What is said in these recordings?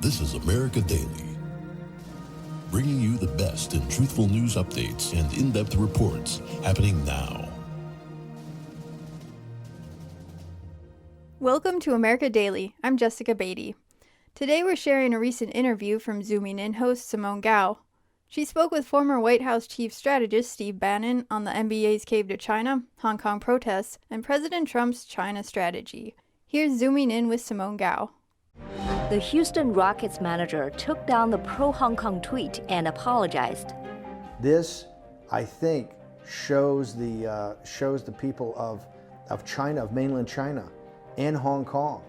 This is America Daily, bringing you the best in truthful news updates and in-depth reports happening now. Welcome to America Daily. I'm Jessica Beatty. Today we're sharing a recent interview from Zooming In host Simone Gao. She spoke with former White House Chief Strategist Steve Bannon on the NBA's cave to China, Hong Kong protests, and President Trump's China strategy. Here's Zooming In with Simone Gao. The Houston Rockets manager took down the pro-Hong Kong tweet and apologized. This, I think, shows the people of China, of mainland China, and Hong Kong,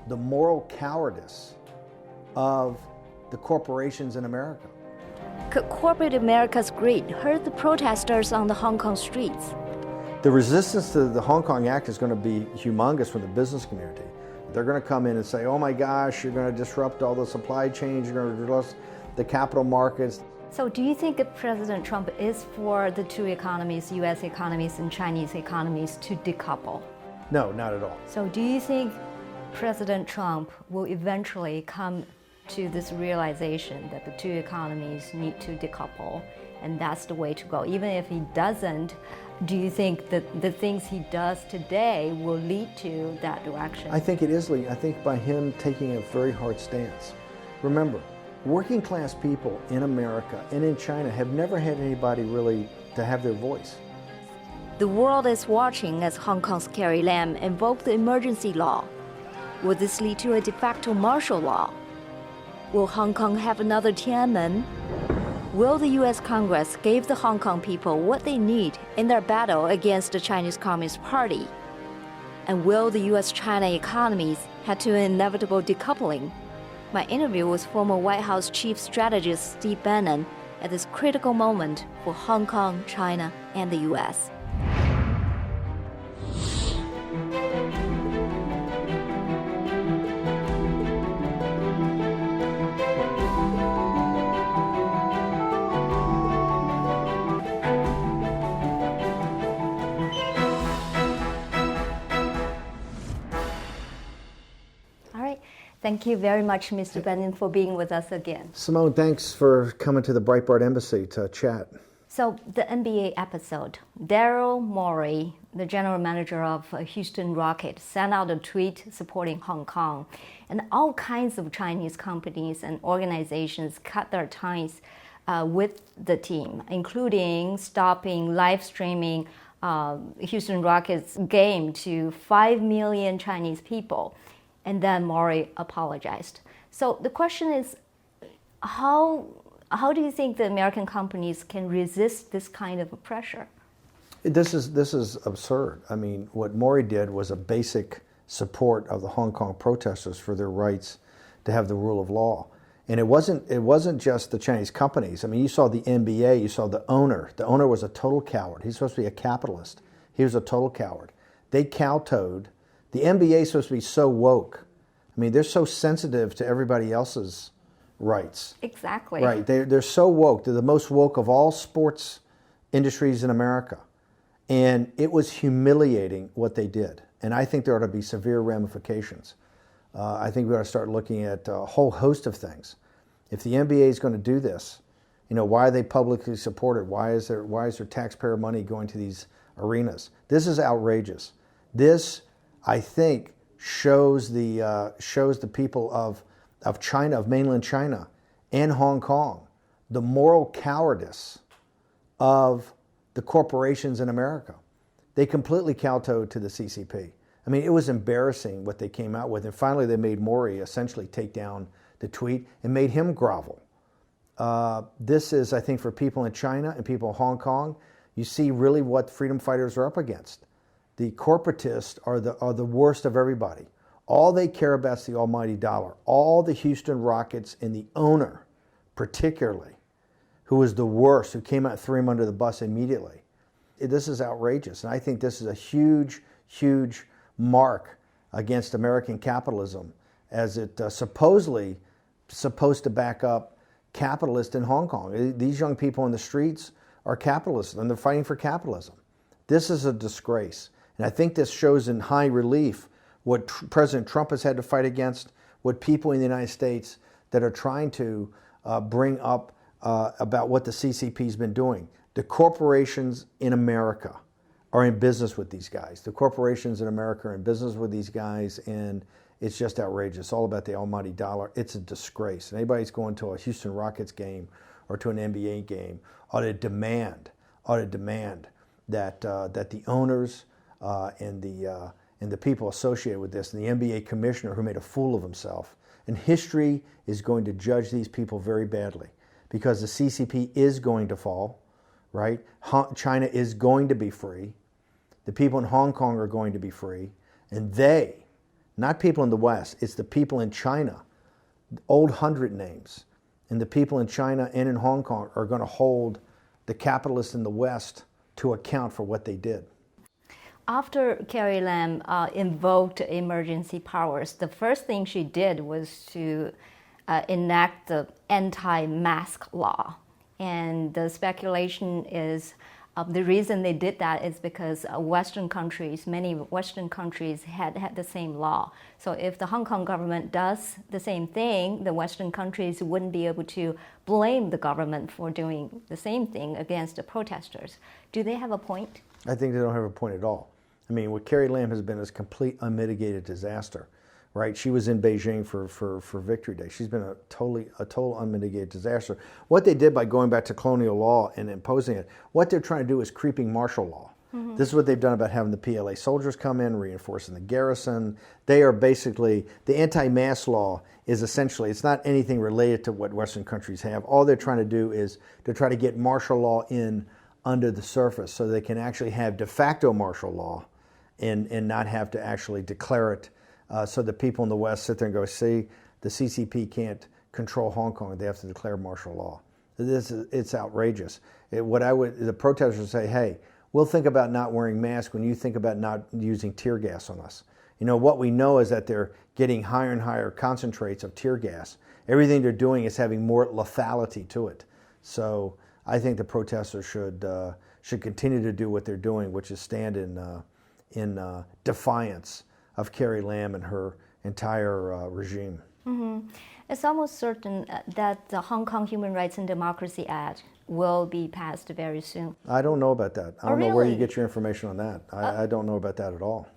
the moral cowardice of the corporations in America. Could corporate America's greed hurt the protesters on the Hong Kong streets? The resistance to the Hong Kong Act is going to be humongous from the business community. They're going to come in and say, oh my gosh, you're going to disrupt all the supply chains, you're going to disrupt the capital markets. So do you think that President Trump is for the two economies, U.S. economies and Chinese economies, to decouple? No, not at all. So do you think President Trump will eventually come to this realization that the two economies need to decouple, and that's the way to go? Even if he doesn't, do you think that the things he does today will lead to that direction? I think it is leading. I think by him taking a very hard stance. Remember, working class people in America and in China have never had anybody really to have their voice. The world is watching as Hong Kong's Carrie invoked the emergency law. Will this lead to a de facto martial law? Will Hong Kong have another Tiananmen? Will the U.S. Congress give the Hong Kong people what they need in their battle against the Chinese Communist Party? And will the U.S.-China economies head to an inevitable decoupling? My interview with former White House Chief Strategist Steve Bannon at this critical moment for Hong Kong, China, and the U.S. Thank you very much, Mr. Bannon, for being with us again. Simone, thanks for coming to the Breitbart Embassy to chat. So the NBA episode, Daryl Morey, the general manager of Houston Rockets, sent out a tweet supporting Hong Kong. And all kinds of Chinese companies and organizations cut their ties with the team, including stopping live streaming Houston Rockets game to 5 million Chinese people. And then Morey apologized. So the question is, how do you think the American companies can resist this kind of pressure? This is absurd. I mean, what Morey did was a basic support of the Hong Kong protesters for their rights to have the rule of law. And it wasn't just the Chinese companies. I mean, you saw the NBA, you saw the owner. The owner was a total coward. He's supposed to be a capitalist. He was a total coward. They kowtowed. The NBA is supposed to be so woke. I mean, they're so sensitive to everybody else's rights. Exactly. Right. They're so woke. They're the most woke of all sports industries in America. And it was humiliating what they did. And I think there ought to be severe ramifications. I think we ought to start looking at a whole host of things. If the NBA is going to do this, why are they publicly supported? Why is there taxpayer money going to these arenas? This is outrageous. This, I think, shows the people of China, of mainland China, and Hong Kong, the moral cowardice of the corporations in America. They completely kowtowed to the CCP. I mean, it was embarrassing what they came out with, and finally they made Morey essentially take down the tweet and made him grovel. This is, I think, for people in China and people in Hong Kong, you see really what freedom fighters are up against. The corporatists are the worst of everybody. All they care about is the almighty dollar. All the Houston Rockets and the owner, particularly, who was the worst, who came out and threw him under the bus immediately. This is outrageous, and I think this is a huge, huge mark against American capitalism, as it supposedly supposed to back up capitalists in Hong Kong. These young people in the streets are capitalists, and they're fighting for capitalism. This is a disgrace. And I think this shows in high relief what President Trump has had to fight against, what people in the United States, that are trying to bring up about what the CCP's been doing. The corporations in America are in business with these guys. The corporations in America are in business with these guys, and it's just outrageous. It's all about the almighty dollar. It's a disgrace. And anybody who's going to a Houston Rockets game or to an NBA game ought to demand that that the owners and the people associated with this, and the NBA commissioner who made a fool of himself. And history is going to judge these people very badly, because the CCP is going to fall, right? China is going to be free. The people in Hong Kong are going to be free. And they, not people in the West, it's the people in China, old 100 names, and the people in China and in Hong Kong are going to hold the capitalists in the West to account for what they did. After Carrie Lam invoked emergency powers, the first thing she did was to enact the anti-mask law. And the speculation is the reason they did that is because Western countries, many Western countries had the same law. So if the Hong Kong government does the same thing, the Western countries wouldn't be able to blame the government for doing the same thing against the protesters. Do they have a point? I think they don't have a point at all. I mean, what Carrie Lam has been is complete unmitigated disaster, right? She was in Beijing for Victory Day. She's been a total unmitigated disaster. What they did by going back to colonial law and imposing it, what they're trying to do is creeping martial law. Mm-hmm. This is what they've done about having the PLA soldiers come in, reinforcing the garrison. They are basically, the anti-mask law is essentially, it's not anything related to what Western countries have. All they're trying to do is to try to get martial law in under the surface so they can actually have de facto martial law and not have to actually declare it, so that people in the West sit there and go, see, the CCP can't control Hong Kong, they have to declare martial law. It's outrageous. The protesters would say, hey, we'll think about not wearing masks when you think about not using tear gas on us. You know, what we know is that they're getting higher and higher concentrates of tear gas. Everything they're doing is having more lethality to it. So I think the protesters should continue to do what they're doing, which is stand in defiance of Carrie Lam and her entire regime. Mm-hmm. It's almost certain that the Hong Kong Human Rights and Democracy Act will be passed very soon. I don't know about that. I don't know really? where you get your information on that. I don't know about that at all.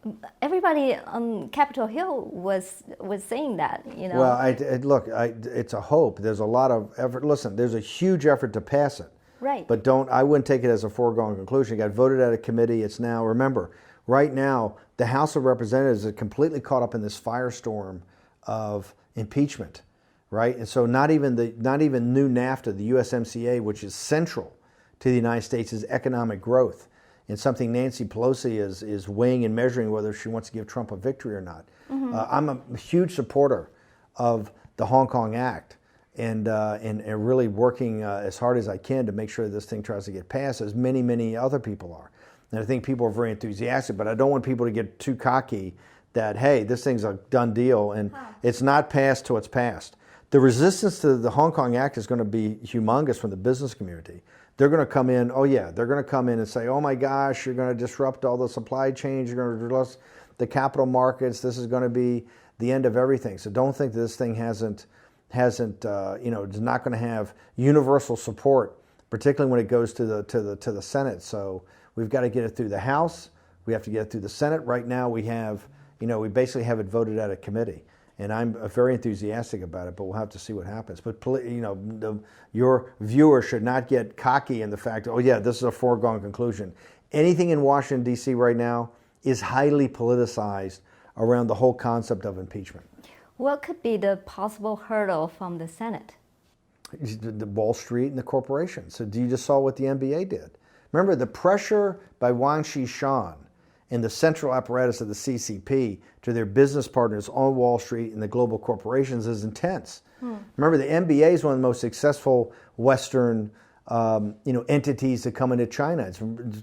Everybody on Capitol Hill was saying that, you know. Well, it's a hope. There's a lot of effort. Listen, there's a huge effort to pass it. Right. But I wouldn't take it as a foregone conclusion. It got voted out of committee. It's now, remember, right now, the House of Representatives is completely caught up in this firestorm of impeachment, right? And so not even new NAFTA, the USMCA, which is central to the United States' economic growth, and something Nancy Pelosi is weighing and measuring whether she wants to give Trump a victory or not. Mm-hmm. I'm a huge supporter of the Hong Kong Act and really working as hard as I can to make sure this thing tries to get passed, as many other people are. And I think people are very enthusiastic, but I don't want people to get too cocky that, hey, this thing's a done deal, and it's not passed till it's passed. The resistance to the Hong Kong Act is going to be humongous from the business community. They're going to come in, they're going to come in and say, oh my gosh, you're going to disrupt all the supply chains, you're going to disrupt the capital markets, this is going to be the end of everything. So don't think that this thing is not going to have universal support, particularly when it goes to the Senate. So we've got to get it through the House. We have to get it through the Senate. Right now we basically have it voted out of committee. And I'm very enthusiastic about it, but we'll have to see what happens. But your viewer should not get cocky in the fact, this is a foregone conclusion. Anything in Washington, D.C. right now is highly politicized around the whole concept of impeachment. What could be the possible hurdle from the Senate? The Wall Street and the corporations. So you just saw what the NBA did. Remember, the pressure by Wang Qishan and the central apparatus of the CCP to their business partners on Wall Street and the global corporations is intense. Remember, the NBA is one of the most successful Western entities to come into China. It's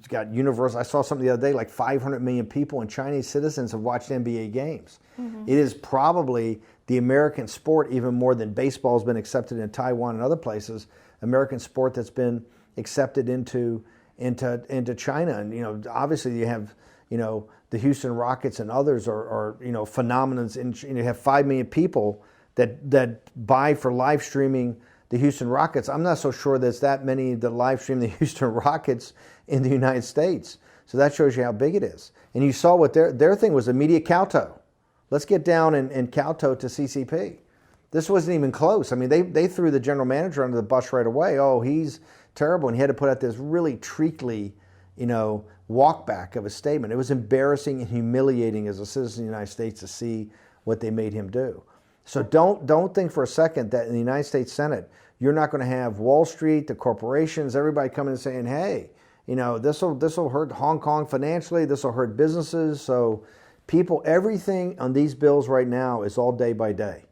got universal. I saw something the other day, like 500 million people and Chinese citizens have watched NBA games. Mm-hmm. It is probably the American sport, even more than baseball has been accepted in Taiwan and other places, American sport that's been accepted into China. And obviously you have the Houston Rockets and others are phenomenons. You have 5 million people that buy for live streaming the Houston Rockets. I'm not so sure there's that many that live stream the Houston Rockets in the United States. So that shows you how big it is. And you saw what their thing was, immediate kowtow. Let's get down and kowtow to CCP. This wasn't even close. I mean, they threw the general manager under the bus right away. Oh, he's terrible. And he had to put out this really treacly, walk back of a statement. It was embarrassing and humiliating as a citizen of the United States to see what they made him do. So don't think for a second that in the United States Senate, you're not going to have Wall Street, the corporations, everybody coming and saying, hey, this will hurt Hong Kong financially, this will hurt businesses. So everything on these bills right now is all day by day.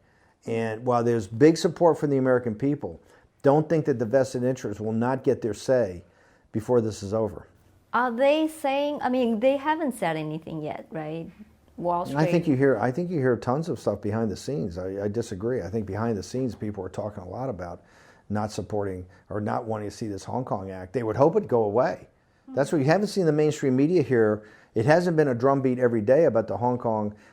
And while there's big support from the American people, don't think that the vested interests will not get their say before this is over. Are they saying, they haven't said anything yet, right? Wall Street. I think you hear tons of stuff behind the scenes. I disagree. I think behind the scenes people are talking a lot about not supporting or not wanting to see this Hong Kong Act. They would hope it'd go away. That's what you haven't seen the mainstream media here. It hasn't been a drumbeat every day about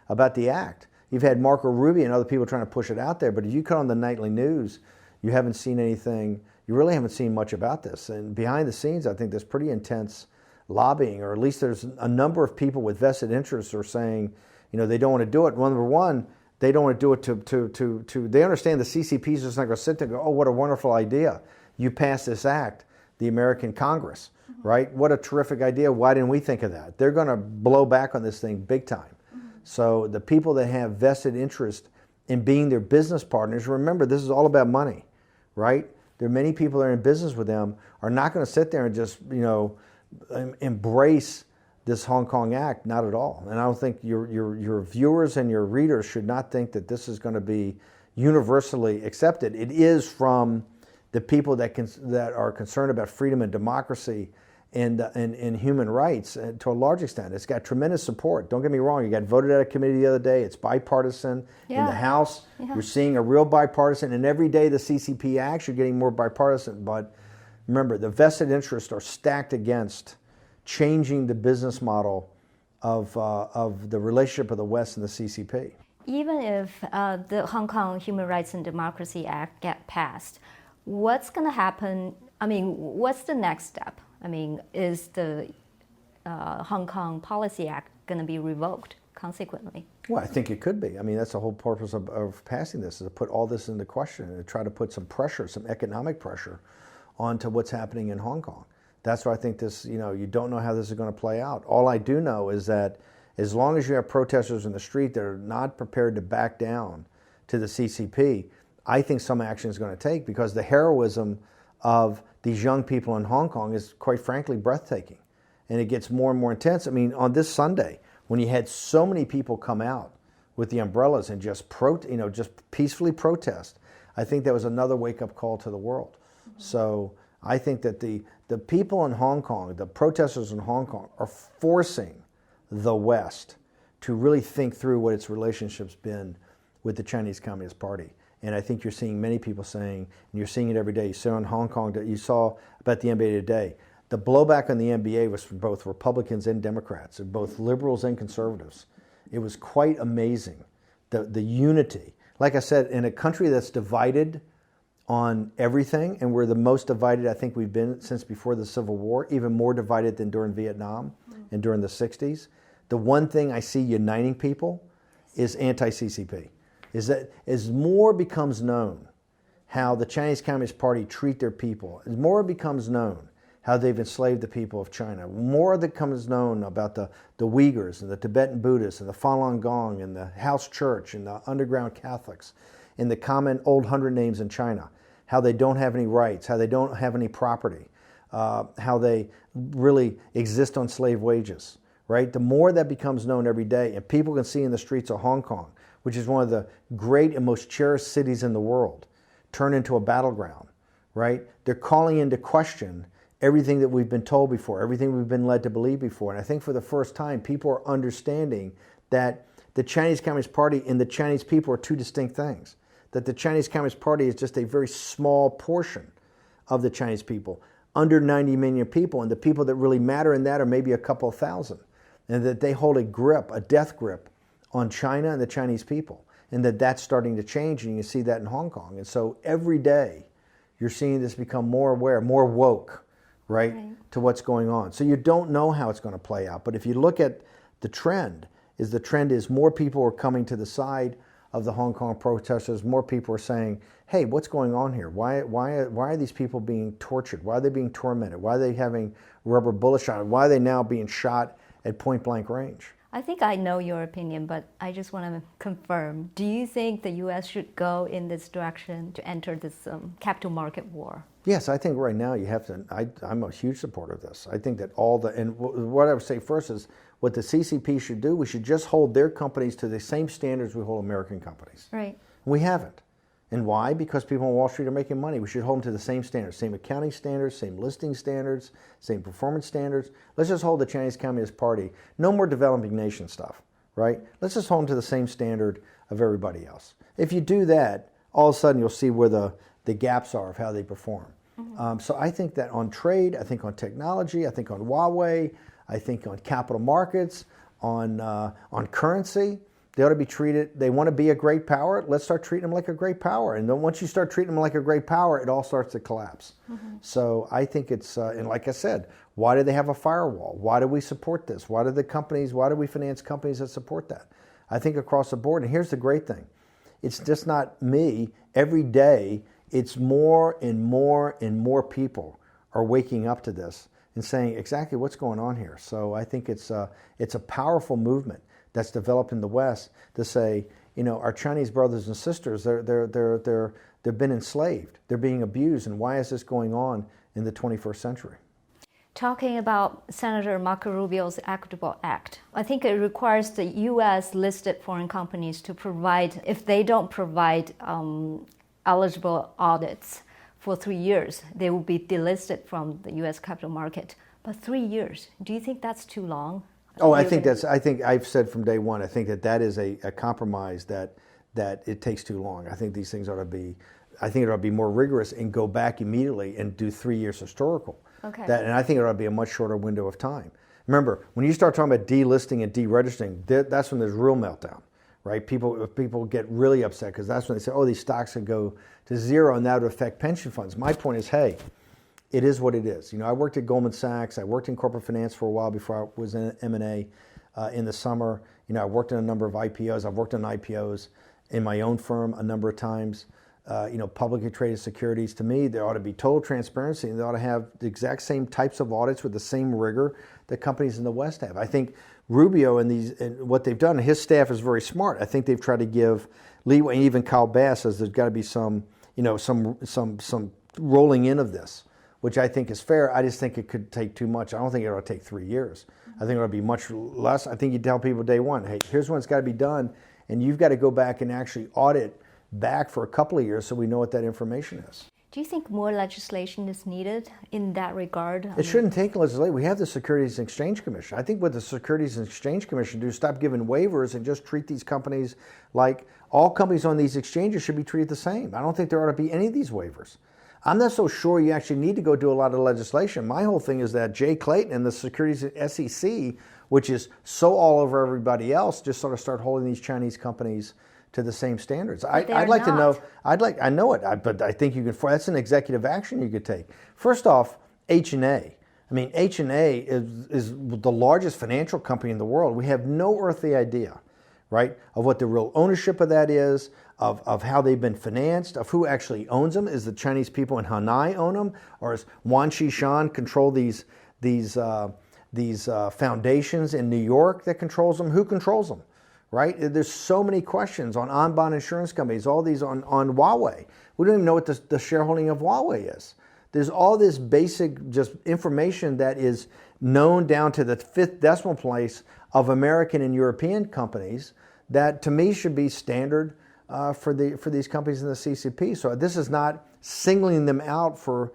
about the act. You've had Marco Rubio and other people trying to push it out there, but if you cut on the nightly news, you haven't seen anything. You really haven't seen much about this. And behind the scenes, I think there's pretty intense lobbying, or at least there's a number of people with vested interests who are saying, they don't want to do it. Number one, they don't want to do it they understand the CCP is just not going to sit there and go, oh, what a wonderful idea. You passed this act, the American Congress, right? What a terrific idea. Why didn't we think of that? They're going to blow back on this thing big time. So the people that have vested interest in being their business partners, remember, this is all about money, right? There are many people that are in business with them are not going to sit there and just, embrace this Hong Kong Act, not at all. And I don't think your viewers and your readers should not think that this is going to be universally accepted. It is from the people that are concerned about freedom and democracy and human rights to a large extent. It's got tremendous support. Don't get me wrong. You got voted out of committee the other day. It's bipartisan. In the House. Yeah. You're seeing a real bipartisan. And every day the CCP acts, you're getting more bipartisan. But remember, the vested interests are stacked against changing the business model of the relationship of the West and the CCP. Even if the Hong Kong Human Rights and Democracy Act get passed, what's going to happen? What's the next step? Is the Hong Kong Policy Act going to be revoked consequently? Well, I think it could be. That's the whole purpose of passing this, is to put all this into question and to try to put some pressure, some economic pressure onto what's happening in Hong Kong. That's why I think this, you don't know how this is going to play out. All I do know is that as long as you have protesters in the street that are not prepared to back down to the CCP, I think some action is going to take, because the heroism of these young people in Hong Kong is, quite frankly, breathtaking. And it gets more and more intense. On this Sunday, when you had so many people come out with the umbrellas and just peacefully protest, I think that was another wake-up call to the world. Mm-hmm. So I think that the people in Hong Kong, the protesters in Hong Kong, are forcing the West to really think through what its relationship's been with the Chinese Communist Party. And I think you're seeing many people saying, and you're seeing it every day, you saw in Hong Kong, you saw about the NBA today, the blowback on the NBA was from both Republicans and Democrats, and both liberals and conservatives. It was quite amazing, the unity. Like I said, in a country that's divided on everything, and we're the most divided I think we've been since before the Civil War, even more divided than during Vietnam and during the 60s. The one thing I see uniting people is anti-CCP. Is that as more becomes known how the Chinese Communist Party treat their people, as more becomes known how they've enslaved the people of China, more that becomes known about the Uyghurs and the Tibetan Buddhists and the Falun Gong and the House Church and the underground Catholics and the common old 100 names in China, how they don't have any rights, how they don't have any property, how they really exist on slave wages, right? The more that becomes known every day, and people can see in the streets of Hong Kong, which is one of the great and most cherished cities in the world, turn into a battleground, right? They're calling into question everything that we've been told before, everything we've been led to believe before. And I think for the first time, people are understanding that the Chinese Communist Party and the Chinese people are two distinct things, that the Chinese Communist Party is just a very small portion of the Chinese people, under 90 million people, and the people that really matter in that are maybe a couple of thousand, and that they hold a grip, a death grip, on China and the Chinese people. and that's starting to change, and you see that in Hong Kong. And so every day you're seeing this become more aware, more woke, right, to what's going on. So you don't know how it's going to play out. But if you look at the trend is more people are coming to the side of the Hong Kong protesters. More people are saying, hey, what's going on here? Why are these people being tortured? Why are they being tormented? Why are they having rubber bullet shot? Why are they now being shot at point blank range? I think I know your opinion, but I just want to confirm. Do you think the U.S. should go in this direction to enter this capital market war? Yes, I think right now you have to. I'm a huge supporter of this. I think that and what I would say first is what the CCP should do, we should just hold their companies to the same standards we hold American companies. Right. We haven't. And why? Because people on Wall Street are making money. We should hold them to the same standards, same accounting standards, same listing standards, same performance standards. Let's just hold the Chinese Communist Party. No more developing nation stuff, right? Let's just hold them to the same standard of everybody else. If you do that, all of a sudden you'll see where the gaps are of how they perform. So I think that on trade, I think on technology, I think on Huawei, I think on capital markets, on currency, they ought to be treated. They want to be a great power. Let's start treating them like a great power. And then once you start treating them like a great power, it all starts to collapse. So I think it's, and like I said, why do they have a firewall? Why do we support this? Why do we finance companies that support that? I think across the board, and here's the great thing. It's just not me. Every day, it's more and more and more people are waking up to this and saying exactly what's going on here. So I think it's a powerful movement that's developed in the West to say, our Chinese brothers and sisters, they've been enslaved, they're being abused, and why is this going on in the 21st century? Talking about Senator Marco Rubio's Equitable Act, I think it requires the U.S. listed foreign companies to provide, if they don't provide eligible audits for 3 years, they will be delisted from the U.S. capital market. But 3 years, do you think that's too long? I think I've said from day one, I think that is a compromise that it takes too long. I think these things ought to be more rigorous and go back immediately and do 3 years historical. Okay. And I think it ought to be a much shorter window of time. Remember, when you start talking about delisting and deregistering, that's when there's real meltdown, right? People get really upset because that's when they say, oh, these stocks could go to zero and that would affect pension funds. My point is, hey, it is what it is. I worked at Goldman Sachs. I worked in corporate finance for a while before I was in M&A in the summer. I worked in a number of IPOs. I've worked on IPOs in my own firm a number of times. Publicly traded securities, to me, there ought to be total transparency, and they ought to have the exact same types of audits with the same rigor that companies in the West have. I think Rubio and what they've done, and his staff is very smart. I think they've tried to give leeway, and even Kyle Bass says there's got to be some rolling in of this, which I think is fair. I just think it could take too much. I don't think it ought to take 3 years. I think it ought to be much less. I think you tell people day one, hey, here's when it's got to be done, and you've got to go back and actually audit back for a couple of years so we know what that information is. Do you think more legislation is needed in that regard? It shouldn't take legislation. We have the Securities and Exchange Commission. I think what the Securities and Exchange Commission do is stop giving waivers and just treat these companies like all companies on these exchanges should be treated the same. I don't think there ought to be any of these waivers. I'm not so sure you actually need to go do a lot of legislation. My whole thing is that Jay Clayton and the Securities SEC, which is so all over everybody else, just sort of start holding these Chinese companies to the same standards. I'd like to know. I know it, but I think you can. That's an executive action you could take. First off, H&A. I mean, H&A is the largest financial company in the world. We have no earthly idea, right, of what the real ownership of that is, of how they've been financed, of who actually owns them. Is the Chinese people in Hanai own them, or is Wan Qishan control these foundations in New York that controls them? Who controls them? Right? There's so many questions on Anbon insurance companies, all these on Huawei. We don't even know what the shareholding of Huawei is. There's all this basic just information that is known down to the fifth decimal place of American and European companies that to me should be standard for these companies in the CCP. So this is not singling them out for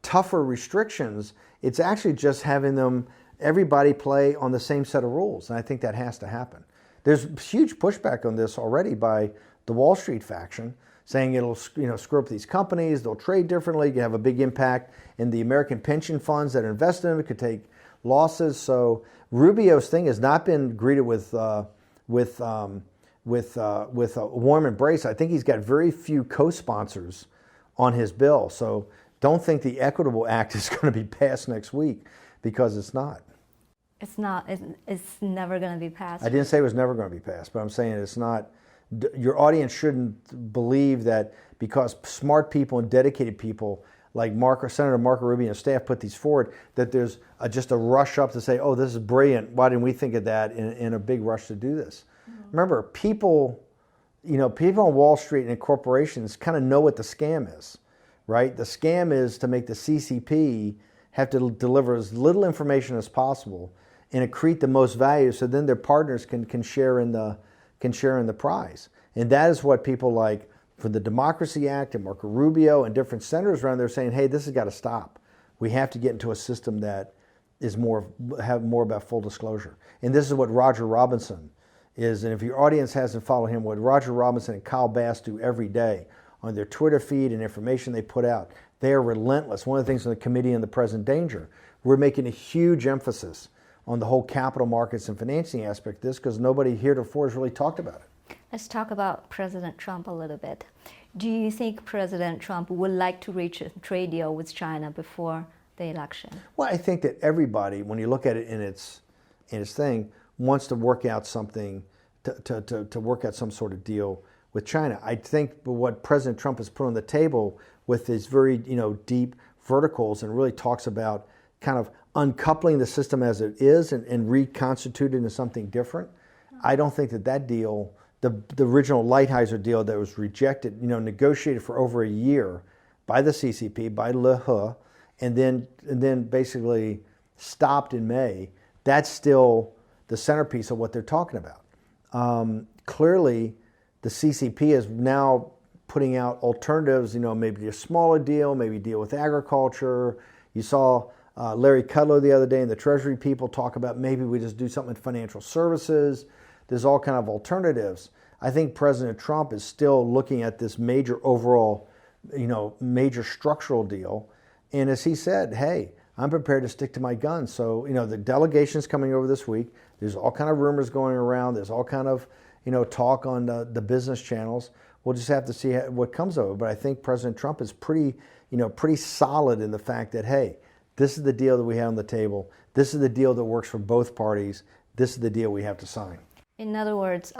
tougher restrictions. It's actually just having everybody play on the same set of rules, and I think that has to happen. There's huge pushback on this already by the Wall Street faction, saying it'll screw up these companies, they'll trade differently, you have a big impact in the American pension funds that invest in them, it could take losses. So Rubio's thing has not been greeted with with a warm embrace. I think he's got very few co-sponsors on his bill. So don't think the Equitable Act is going to be passed next week, because it's not. It's not. It's never going to be passed. I didn't say it was never going to be passed, but I'm saying it's not. Your audience shouldn't believe that because smart people and dedicated people like Senator Marco Rubio and staff put these forward, that there's just a rush up to say, oh, this is brilliant. Why didn't we think of that in a big rush to do this? Mm-hmm. Remember, people on Wall Street and in corporations kind of know what the scam is, right? The scam is to make the CCP have to deliver as little information as possible and accrete the most value, so then their partners can share in the prize. And that is what people like for the Democracy Act and Marco Rubio and different senators around there saying, hey, this has got to stop. We have to get into a system that is have more about full disclosure. And this is what Roger Robinson is. And if your audience hasn't followed him, what Roger Robinson and Kyle Bass do every day on their Twitter feed and information they put out, they are relentless. One of the things on the Committee on the Present Danger, we're making a huge emphasis on the whole capital markets and financing aspect of this, because nobody heretofore has really talked about it. Let's talk about President Trump a little bit. Do you think President Trump would like to reach a trade deal with China before the election? Well, I think that everybody, when you look at it in its thing, wants to work out something, to work out some sort of deal with China. I think what President Trump has put on the table with his very deep verticals, and really talks about kind of uncoupling the system as it is and reconstituting into something different. I don't think that deal, the original Lighthizer deal that was rejected, negotiated for over a year by the CCP, by Le He, and then basically stopped in May, that's still the centerpiece of what they're talking about. Clearly, the CCP is now putting out alternatives, maybe a smaller deal, maybe deal with agriculture. You saw Larry Kudlow the other day and the Treasury people talk about maybe we just do something in financial services. There's all kind of alternatives. I think President Trump is still looking at this major overall, major structural deal. And as he said, hey, I'm prepared to stick to my guns. So, the delegation's coming over this week. There's all kind of rumors going around. There's all kind of, talk on the business channels. We'll just have to see what comes of it. But I think President Trump is pretty solid in the fact that, hey, this is the deal that we have on the table. This is the deal that works for both parties. This is the deal we have to sign. In other words,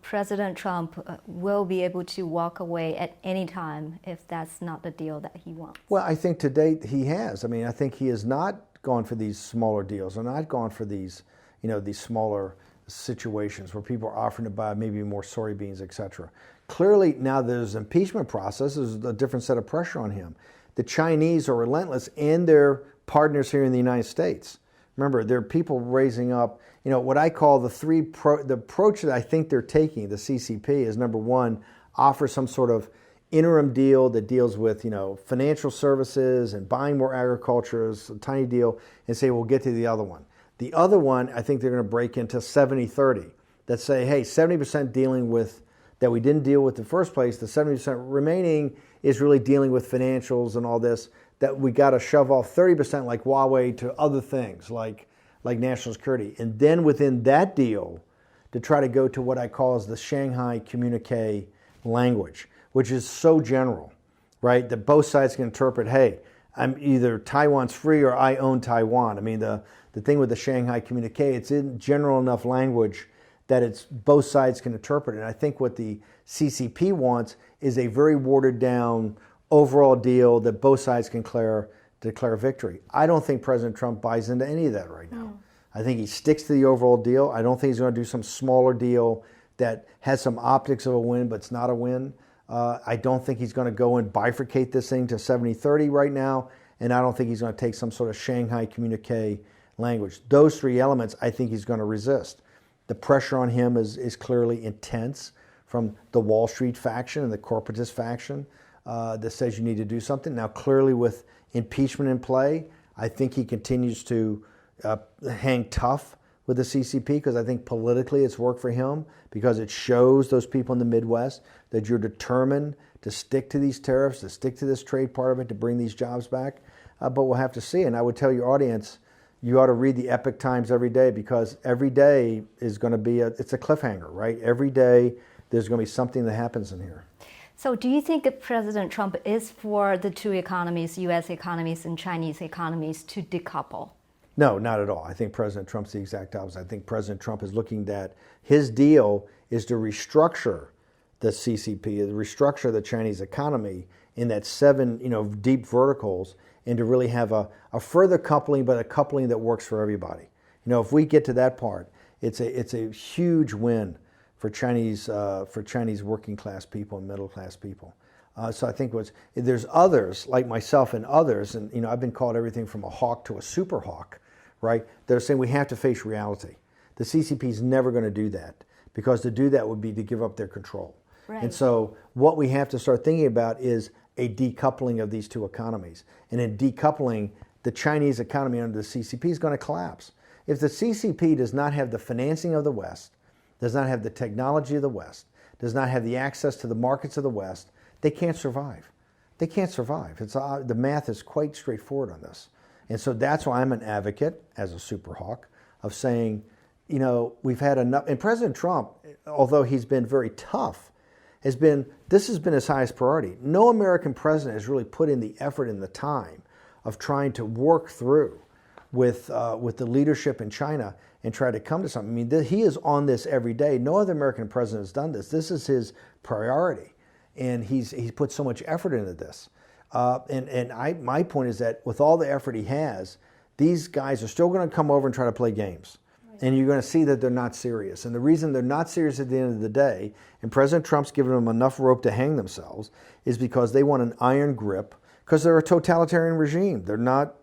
President Trump will be able to walk away at any time if that's not the deal that he wants. Well, I think to date he has. I mean, I think he has not gone for these smaller deals, or not gone for these, these smaller situations where people are offering to buy maybe more soybeans, etc. Clearly, now there's an impeachment process. There's a different set of pressure on him. The Chinese are relentless, and their partners here in the United States. Remember, there are people raising up, what I call the approach that I think they're taking, the CCP, is number one, offer some sort of interim deal that deals with, financial services and buying more agriculture, a tiny deal, and say, we'll get to the other one. The other one, I think they're going to break into 70-30, that say, hey, 70% dealing with that we didn't deal with in the first place, the 70% remaining is really dealing with financials and all this, that we got to shove off 30% like Huawei to other things like national security. And then within that deal, to try to go to what I call as the Shanghai communique language, which is so general, right? That both sides can interpret, hey, I'm either Taiwan's free or I own Taiwan. I mean, the thing with the Shanghai communique, it's in general enough language that it's both sides can interpret it. And I think what the CCP wants is a very watered down overall deal that both sides can declare victory. I don't think President Trump buys into any of that right now. I think he sticks to the overall deal. I don't think he's going to do some smaller deal that has some optics of a win, but it's not a win. I don't think he's going to go and bifurcate this thing to 70-30 right now, and I don't think he's going to take some sort of Shanghai communique language. Those three elements I think he's going to resist. The pressure on him is clearly intense from the Wall Street faction and the corporatist faction that says you need to do something. Now, clearly with impeachment in play, I think he continues to hang tough with the CCP, because I think politically it's worked for him, because it shows those people in the Midwest that you're determined to stick to these tariffs, to stick to this trade part of it, to bring these jobs back. But we'll have to see. And I would tell your audience, you ought to read the Epic Times every day, because every day is going to be it's a cliffhanger, right? Every day there's going to be something that happens in here. So do you think President Trump is for the two economies, U.S. economies and Chinese economies, to decouple? No, not at all. I think President Trump's the exact opposite. I think President Trump is looking at his deal is to restructure the CCP, to restructure the Chinese economy in that 7, deep verticals, and to really have a further coupling, but a coupling that works for everybody. If we get to that part, it's a huge win for Chinese working class people and middle class people. So I think there's others like myself and others, and I've been called everything from a hawk to a super hawk, right? They're saying we have to face reality. The CCP is never going to do that, because to do that would be to give up their control. Right. And so what we have to start thinking about is a decoupling of these two economies. And in decoupling, the Chinese economy under the CCP is going to collapse. If the CCP does not have the financing of the West, does not have the technology of the West, does not have the access to the markets of the West, they can't survive. They can't survive. The math is quite straightforward on this. And so that's why I'm an advocate, as a super hawk, of saying, we've had enough. And President Trump, although he's been very tough, this has been his highest priority. No American president has really put in the effort and the time of trying to work through with the leadership in China and try to come to something. I mean, he is on this every day. No other American president has done this. This is his priority, and he's put so much effort into this. My point is that with all the effort he has, these guys are still going to come over and try to play games. And you're going to see that they're not serious. And the reason they're not serious at the end of the day, and President Trump's given them enough rope to hang themselves, is because they want an iron grip, because they're a totalitarian regime. They're not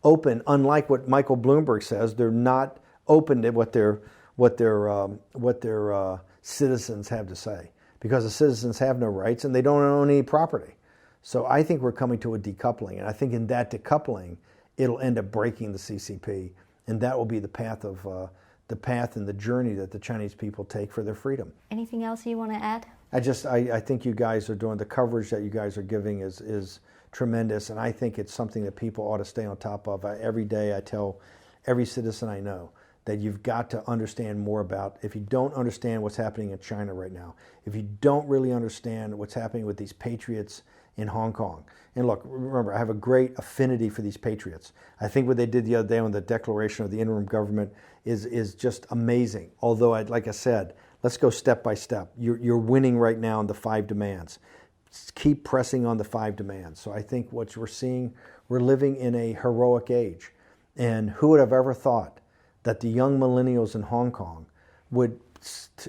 open, unlike what Michael Bloomberg says. They're not open to what their citizens have to say, because the citizens have no rights and they don't own any property. So I think we're coming to a decoupling, and I think in that decoupling, it'll end up breaking the CCP. And that will be the path and the journey that the Chinese people take for their freedom. Anything else you want to add? I think you guys are doing, the coverage that you guys are giving is tremendous, and I think it's something that people ought to stay on top of. Every day I tell every citizen I know that you've got to understand more about, if you don't understand what's happening in China right now, if you don't really understand what's happening with these patriots in Hong Kong. And look, remember, I have a great affinity for these patriots. I think what they did the other day on the declaration of the interim government is just amazing. Although, like I said, let's go step by step. You're winning right now on the 5 demands. Keep pressing on the 5 demands. So I think what we're seeing, we're living in a heroic age. And who would have ever thought that the young millennials in Hong Kong would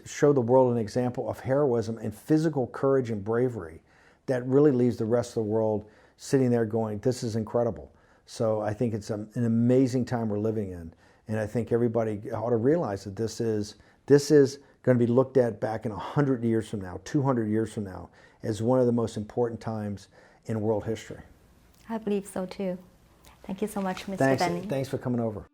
show the world an example of heroism and physical courage and bravery that really leaves the rest of the world sitting there going, this is incredible. So I think it's an amazing time we're living in. And I think everybody ought to realize that this is going to be looked at back in 100 years from now, 200 years from now, as one of the most important times in world history. I believe so too. Thank you so much, Mr. Bannon. Thanks for coming over.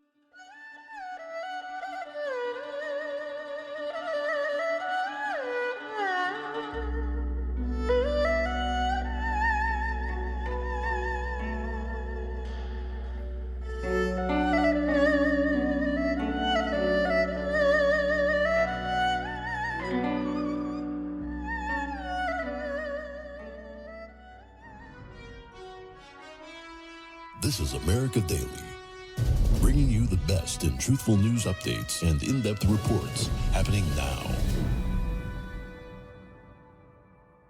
This is America Daily, bringing you the best in truthful news updates and in-depth reports happening now.